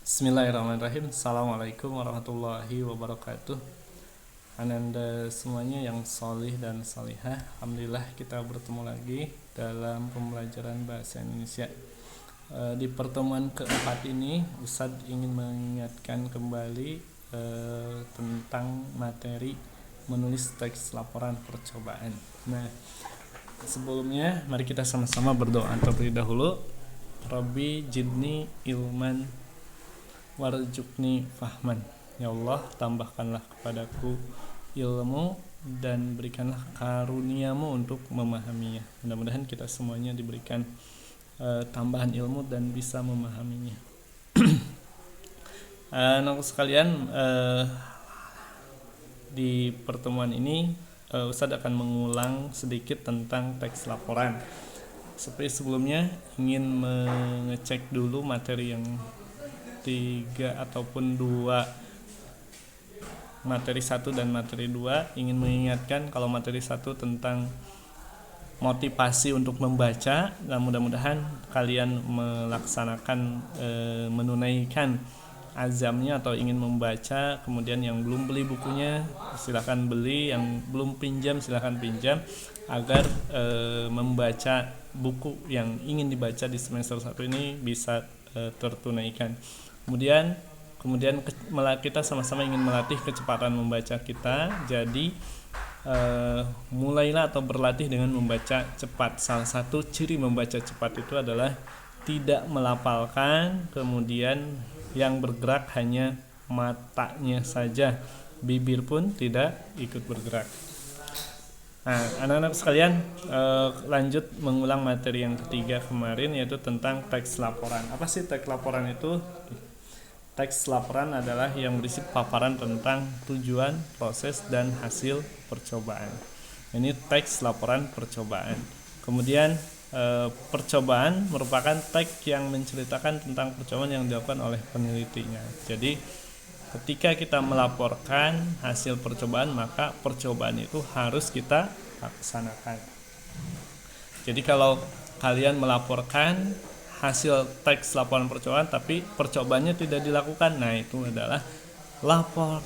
Bismillahirrahmanirrahim. Assalamualaikum warahmatullahi wabarakatuh. Ananda semuanya yang solih dan solihah, alhamdulillah kita bertemu lagi dalam pembelajaran bahasa Indonesia. Di pertemuan keempat ini Ustadz ingin mengingatkan kembali tentang materi menulis teks laporan percobaan. Nah, sebelumnya mari kita sama-sama berdoa terlebih dahulu. Rabbi jidni ilman warjukni fahman. Ya Allah, tambahkanlah kepadaku ilmu dan berikanlah karuniamu untuk memahaminya. Mudah-mudahan kita semuanya diberikan tambahan ilmu dan bisa memahaminya. Anak sekalian, di pertemuan ini Ustadz akan mengulang sedikit tentang teks laporan. Seperti sebelumnya, ingin mengecek dulu materi yang 3 ataupun 2, materi 1 dan materi 2. Ingin mengingatkan kalau materi 1 tentang motivasi untuk membaca, dan mudah-mudahan kalian melaksanakan menunaikan azamnya atau ingin membaca. Kemudian yang belum beli bukunya silakan beli, yang belum pinjam silakan pinjam, agar membaca buku yang ingin dibaca di semester 1 ini bisa tertunaikan. Kemudian kita sama-sama ingin melatih kecepatan membaca kita. Jadi mulailah atau berlatih dengan membaca cepat. Salah satu ciri membaca cepat itu adalah tidak melafalkan, kemudian yang bergerak hanya matanya saja, bibir pun tidak ikut bergerak. Nah, anak-anak sekalian, lanjut mengulang materi yang ketiga kemarin, yaitu tentang teks laporan. Apa sih teks laporan itu? Teks laporan adalah yang berisi paparan tentang tujuan, proses, dan hasil percobaan. Ini teks laporan percobaan. Kemudian percobaan merupakan teks yang menceritakan tentang percobaan yang dilakukan oleh penelitinya. Jadi ketika kita melaporkan hasil percobaan, maka percobaan itu harus kita laksanakan. Jadi kalau kalian melaporkan hasil teks laporan percobaan tapi percobaannya tidak dilakukan, nah itu adalah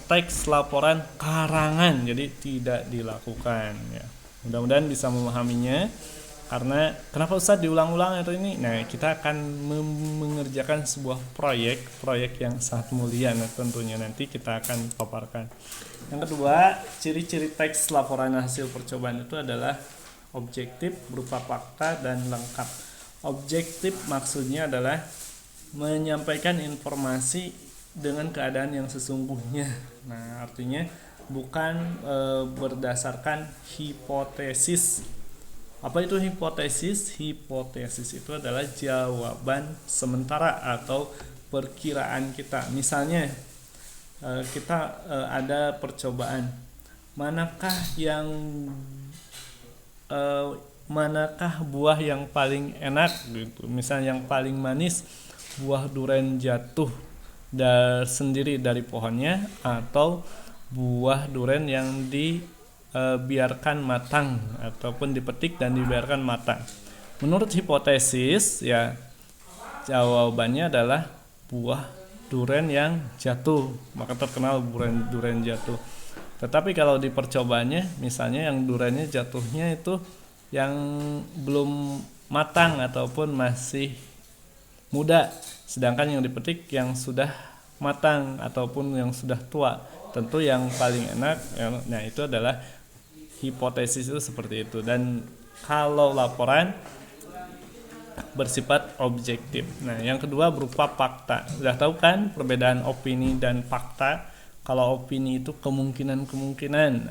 teks laporan karangan, jadi tidak dilakukan ya. Mudah-mudahan bisa memahaminya. Karena kenapa Ustadz diulang-ulang atau ini? Nah, kita akan mengerjakan sebuah proyek yang sangat mulia. Nah, tentunya nanti kita akan paparkan. Yang kedua, ciri-ciri teks laporan hasil percobaan itu adalah objektif berupa fakta dan lengkap. Objektif maksudnya adalah menyampaikan informasi dengan keadaan yang sesungguhnya. Nah, artinya bukan berdasarkan hipotesis. Apa itu hipotesis? Hipotesis itu adalah jawaban sementara atau perkiraan kita. Misalnya kita ada percobaan, manakah buah yang paling enak gitu. Misalnya yang paling manis buah durian jatuh sendiri dari pohonnya, atau buah durian yang dibiarkan matang ataupun dipetik dan dibiarkan matang. Menurut hipotesis ya, jawabannya adalah buah durian yang jatuh, maka terkenal durian jatuh. Tetapi kalau di percobaannya, misalnya yang duriannya jatuhnya itu yang belum matang ataupun masih muda, sedangkan yang dipetik yang sudah matang ataupun yang sudah tua, tentu yang paling enak. Nah, itu adalah hipotesis itu seperti itu. Dan kalau laporan bersifat objektif. Nah, yang kedua berupa fakta. Sudah tahu kan perbedaan opini dan fakta? Kalau opini itu kemungkinan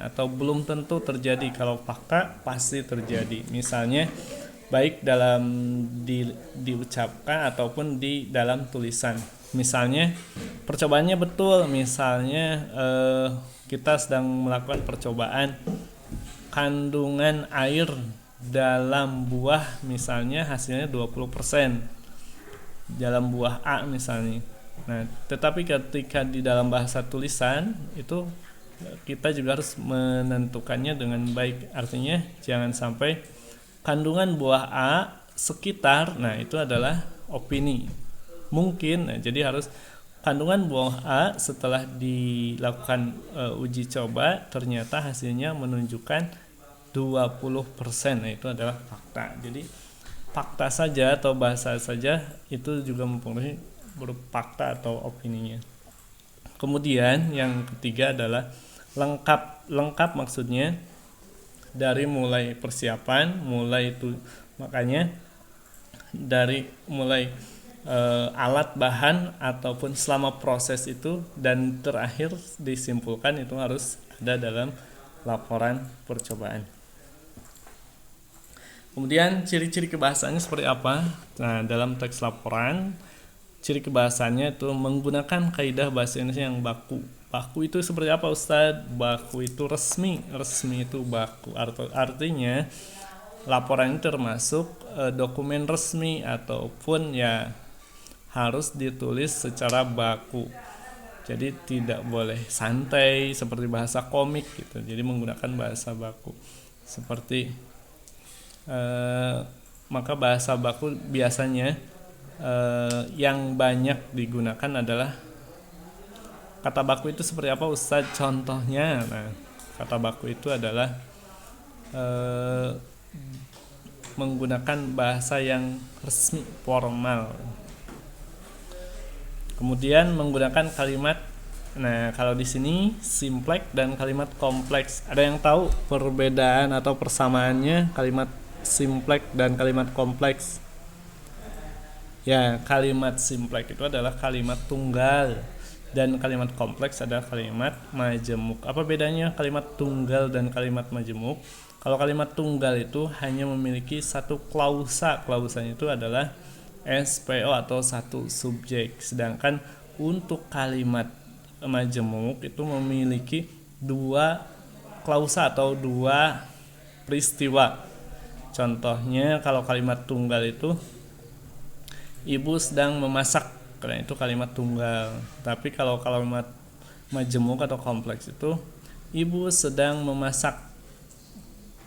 atau belum tentu terjadi. Kalau fakta pasti terjadi. Misalnya baik dalam diucapkan ataupun di dalam tulisan. Misalnya percobaannya betul. Misalnya kita sedang melakukan percobaan kandungan air dalam buah, misalnya hasilnya 20% dalam buah A misalnya. Nah, tetapi ketika di dalam bahasa tulisan itu kita juga harus menentukannya dengan baik. Artinya jangan sampai kandungan buah A sekitar, nah itu adalah opini. Mungkin, nah, jadi harus kandungan buah A setelah dilakukan uji coba ternyata hasilnya menunjukkan 20%. Nah, itu adalah fakta. Jadi fakta saja atau bahasa saja itu juga mempengaruhi berupa fakta atau opininya. Kemudian yang ketiga adalah lengkap. Lengkap maksudnya dari mulai persiapan, mulai itu makanya dari mulai alat, bahan ataupun selama proses itu, dan terakhir disimpulkan itu harus ada dalam laporan percobaan. Kemudian ciri-ciri kebahasaannya seperti apa? Nah, dalam teks laporan ciri kebahasaannya itu menggunakan kaidah bahasa Indonesia yang baku. Baku itu seperti apa, Ustadz? Baku itu resmi. Resmi itu baku. Artinya laporan ini termasuk dokumen resmi ataupun ya harus ditulis secara baku. Jadi tidak boleh santai seperti bahasa komik gitu. Jadi menggunakan bahasa baku. Seperti maka bahasa baku biasanya yang banyak digunakan adalah kata baku itu seperti apa, Ustadz? Contohnya, nah, kata baku itu adalah menggunakan bahasa yang resmi, formal. Kemudian menggunakan kalimat, nah kalau di sini simpleks dan kalimat kompleks. Ada yang tahu perbedaan atau persamaannya kalimat simpleks dan kalimat kompleks? Ya, kalimat simpleks itu adalah kalimat tunggal dan kalimat kompleks adalah kalimat majemuk. Apa bedanya kalimat tunggal dan kalimat majemuk? Kalau kalimat tunggal itu hanya memiliki satu klausa. Klausanya itu adalah SPO atau satu subjek. Sedangkan untuk kalimat majemuk itu memiliki dua klausa atau dua peristiwa. Contohnya kalau kalimat tunggal itu ibu sedang memasak, karena itu kalimat tunggal. Tapi kalau kalimat majemuk atau kompleks itu ibu sedang memasak,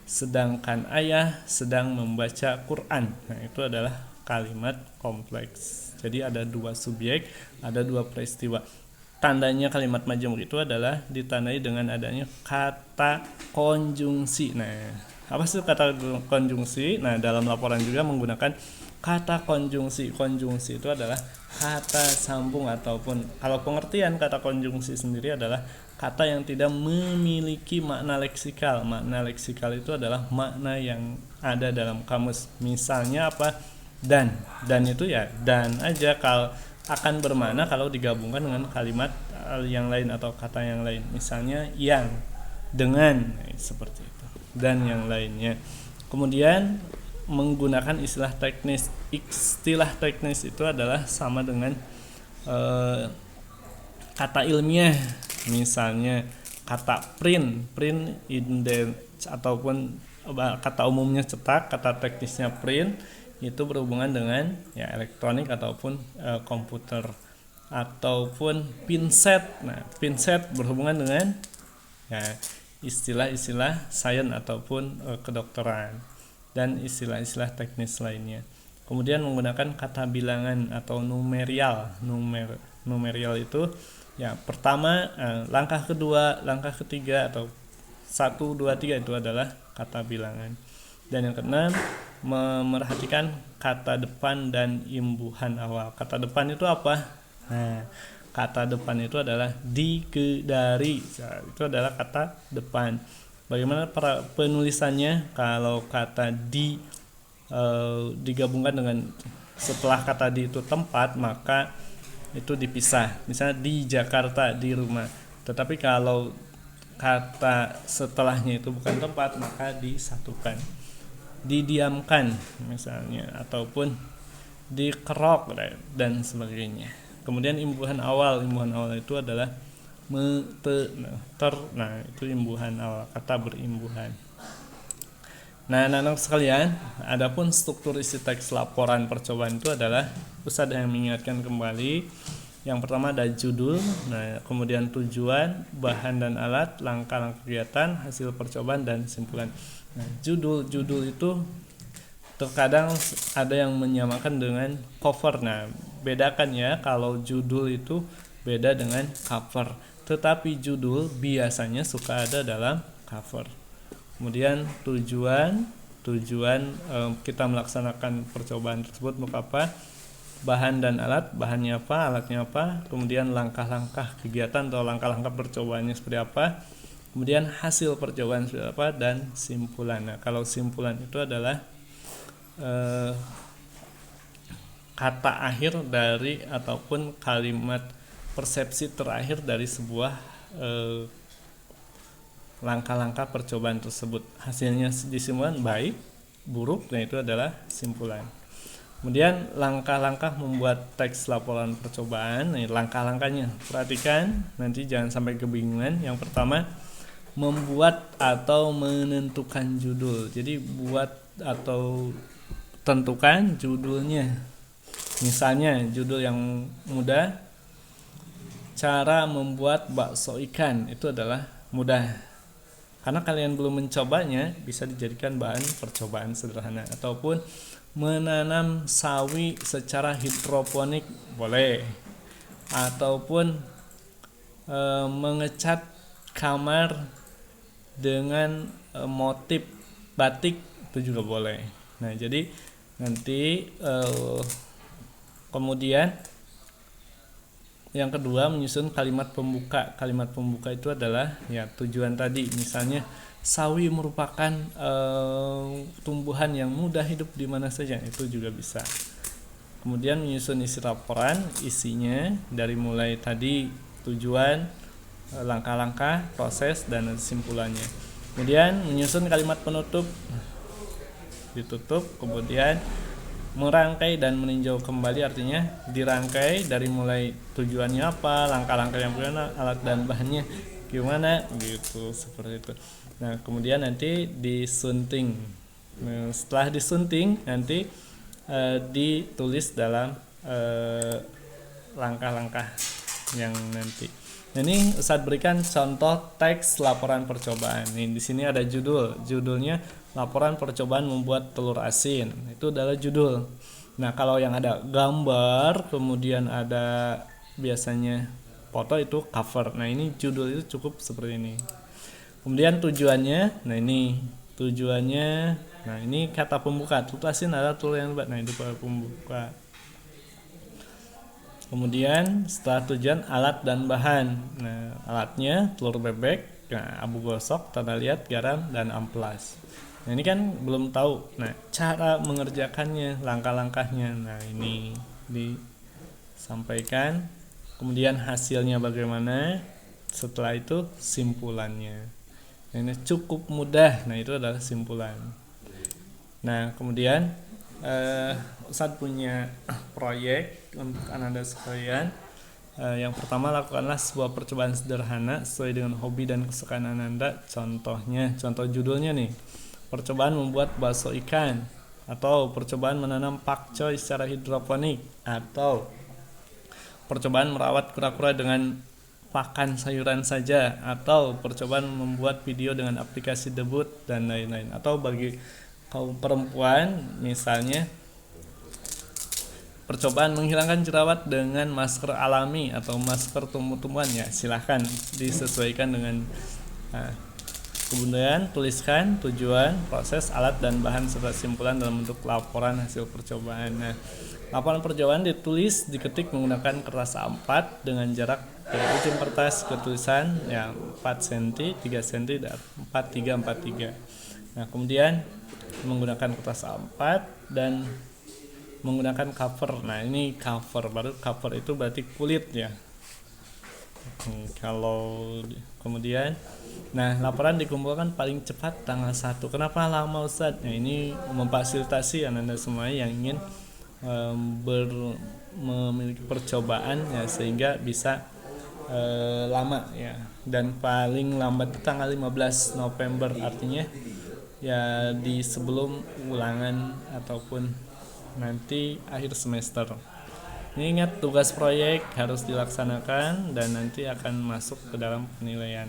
sedangkan ayah sedang membaca Quran. Nah, itu adalah kalimat kompleks. Jadi ada dua subjek, ada dua peristiwa. Tandanya kalimat majemuk itu adalah ditandai dengan adanya kata konjungsi. Nah, apa sih kata konjungsi? Nah, dalam laporan juga menggunakan kata konjungsi. Konjungsi itu adalah kata sambung ataupun kalau pengertian kata konjungsi sendiri adalah kata yang tidak memiliki makna leksikal. Makna leksikal itu adalah makna yang ada dalam kamus. Misalnya apa? Dan itu ya dan aja, kalau akan bermakna kalau digabungkan dengan kalimat yang lain atau kata yang lain. Misalnya yang, dengan, seperti itu. Dan yang lainnya. Kemudian menggunakan istilah teknis. Istilah teknis itu adalah sama dengan kata ilmiah. Misalnya kata print ataupun kata umumnya cetak, kata teknisnya print itu berhubungan dengan ya elektronik ataupun komputer, ataupun pinset. Nah, pinset berhubungan dengan ya istilah-istilah sains ataupun kedokteran dan istilah-istilah teknis lainnya. Kemudian menggunakan kata bilangan atau numerial. Numerial itu ya pertama, langkah kedua, langkah ketiga atau 1, 2, 3 itu adalah kata bilangan. Dan yang keenam, memerhatikan kata depan dan imbuhan awal. Kata depan itu apa? Nah, kata depan itu adalah di, ke, dari. Itu adalah kata depan. Bagaimana penulisannya? Kalau kata di digabungkan dengan setelah kata di itu tempat, maka itu dipisah. Misalnya di Jakarta, di rumah. Tetapi kalau kata setelahnya itu bukan tempat, maka disatukan. Didiamkan misalnya, ataupun dikerok dan sebagainya. Kemudian imbuhan awal itu adalah nah itu imbuhan awal, kata berimbuhan. Nah, anak-anak sekalian, adapun struktur isi teks laporan percobaan itu adalah Ustadz yang mengingatkan kembali. Yang pertama ada judul, nah kemudian tujuan, bahan dan alat, langkah-langkah kegiatan, hasil percobaan dan kesimpulan. Nah, judul itu terkadang ada yang menyamakan dengan cover. Nah, bedakan ya, kalau judul itu beda dengan cover, tetapi judul biasanya suka ada dalam cover. Kemudian tujuan kita melaksanakan percobaan tersebut untuk apa, bahan dan alat, bahannya apa, alatnya apa, kemudian langkah-langkah kegiatan atau langkah-langkah percobaannya seperti apa, kemudian hasil percobaan seperti apa, dan simpulan. Nah, kalau simpulan itu adalah kata akhir dari ataupun kalimat persepsi terakhir dari sebuah langkah-langkah percobaan tersebut. Hasilnya di simpulan baik, buruk, dan itu adalah simpulan. Kemudian langkah-langkah membuat teks laporan percobaan. Nih, langkah-langkahnya perhatikan, nanti jangan sampai kebingungan. Yang pertama, membuat atau menentukan judul. Jadi buat atau tentukan judulnya. Misalnya judul yang mudah, cara membuat bakso ikan, itu adalah mudah. Karena kalian belum mencobanya, bisa dijadikan bahan percobaan sederhana. Ataupun menanam sawi secara hidroponik, boleh. Ataupun mengecat kamar dengan motif batik, itu juga boleh. Nah, jadi nanti kemudian yang kedua, menyusun kalimat pembuka. Kalimat pembuka itu adalah ya tujuan tadi. Misalnya sawi merupakan tumbuhan yang mudah hidup di mana saja, itu juga bisa. Kemudian menyusun isi laporan, isinya dari mulai tadi tujuan, langkah-langkah, proses, dan kesimpulannya. Kemudian menyusun kalimat penutup, ditutup, kemudian merangkai dan meninjau kembali, artinya dirangkai dari mulai tujuannya apa, langkah-langkah yang bagaimana, alat dan bahannya gimana, gitu, seperti itu. Nah, kemudian nanti disunting. Nah, setelah disunting nanti ditulis dalam langkah-langkah yang nanti. Nah, ini Ustadz berikan contoh teks laporan percobaan. Nih, di sini ada judulnya laporan percobaan membuat telur asin. Itu adalah judul. Nah, kalau yang ada gambar, kemudian ada biasanya foto, itu cover. Nah, ini judul itu cukup seperti ini. Kemudian tujuannya, nah ini tujuannya, nah ini kata pembuka. Telur asin adalah telur yang lebat. Nah, itu kata pembuka. Kemudian setelah tujuan, alat dan bahan. Nah, alatnya telur bebek, nah, abu gosok, tanda liat, garam, dan amplas. Nah, ini kan belum tahu. Nah, cara mengerjakannya, langkah-langkahnya. Nah, ini disampaikan. Kemudian hasilnya bagaimana? Setelah itu simpulannya. Nah, ini cukup mudah. Nah, itu adalah simpulan. Nah, kemudian Ustadz punya proyek untuk Ananda sekalian. Yang pertama, lakukanlah sebuah percobaan sederhana sesuai dengan hobi dan kesukaan Ananda. Contohnya, contoh judulnya nih, percobaan membuat bakso ikan, atau percobaan menanam pakcoy secara hidroponik, atau percobaan merawat kura-kura dengan pakan sayuran saja, atau percobaan membuat video dengan aplikasi debut, dan lain-lain. Atau bagi kaum perempuan, misalnya percobaan menghilangkan jerawat dengan masker alami atau masker tumbuh-tumbuhan, ya silahkan disesuaikan dengan. Kemudian tuliskan tujuan, proses, alat, dan bahan serta simpulan dalam bentuk laporan hasil percobaan. Nah, laporan percobaan ditulis, diketik menggunakan kertas A4 dengan jarak dari ujung kertas ke tulisan ya 4 cm, 3 cm, dan 4343. Nah, kemudian menggunakan kertas A4 dan menggunakan cover. Nah, ini cover, baru cover itu berarti kulit ya. Kalau kemudian, nah, laporan dikumpulkan paling cepat tanggal 1. Kenapa lama, Ustadz? Nah, ini memfasilitasi Anda semua yang ingin memiliki percobaan ya, sehingga bisa lama ya. Dan paling lambat tanggal 15 November, artinya ya di sebelum ulangan ataupun nanti akhir semester. Ini ingat, tugas proyek harus dilaksanakan dan nanti akan masuk ke dalam penilaian.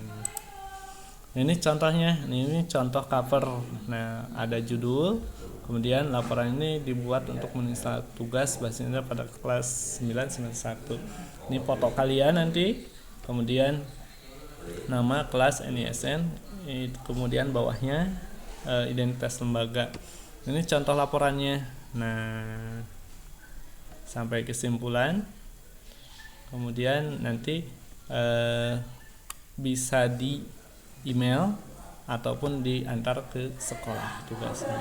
Nah, ini contohnya, ini contoh cover. Nah, ada judul, Kemudian laporan ini dibuat untuk menyelesaikan tugas bahasa Indonesia pada kelas 9 semester 1. Ini foto kalian nanti, kemudian nama kelas NISN, kemudian bawahnya identitas lembaga. Ini contoh laporannya. Nah, sampai kesimpulan. Kemudian nanti bisa di email ataupun diantar ke sekolah tugasnya.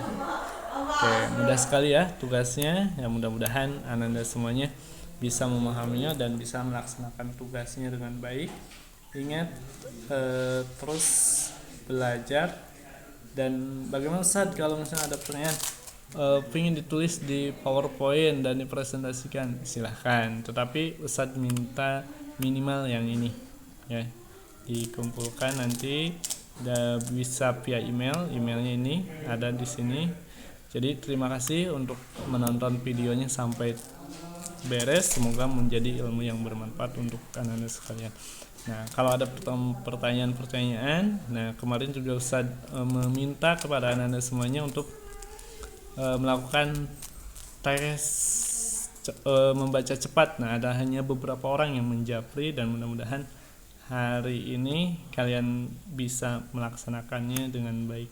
Oke, mudah sekali ya tugasnya. Ya, mudah-mudahan Ananda semuanya bisa memahaminya dan bisa melaksanakan tugasnya dengan baik. Ingat, terus belajar. Dan bagaimana Ustaz kalau misalnya ada pertanyaan ingin ditulis di PowerPoint dan dipresentasikan, silahkan, tetapi Ustaz minta minimal yang ini ya, dikumpulkan nanti bisa via emailnya ini ada di sini. Jadi terima kasih untuk menonton videonya sampai beres, semoga menjadi ilmu yang bermanfaat untuk anak-anak sekalian. Nah, kalau ada pertanyaan-pertanyaan, nah kemarin juga Ustaz meminta kepada anak-anak semuanya untuk melakukan tes membaca cepat. Nah, ada hanya beberapa orang yang menjapri dan mudah-mudahan hari ini kalian bisa melaksanakannya dengan baik.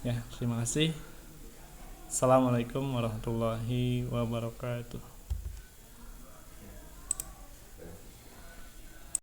Ya, terima kasih. Assalamualaikum warahmatullahi wabarakatuh.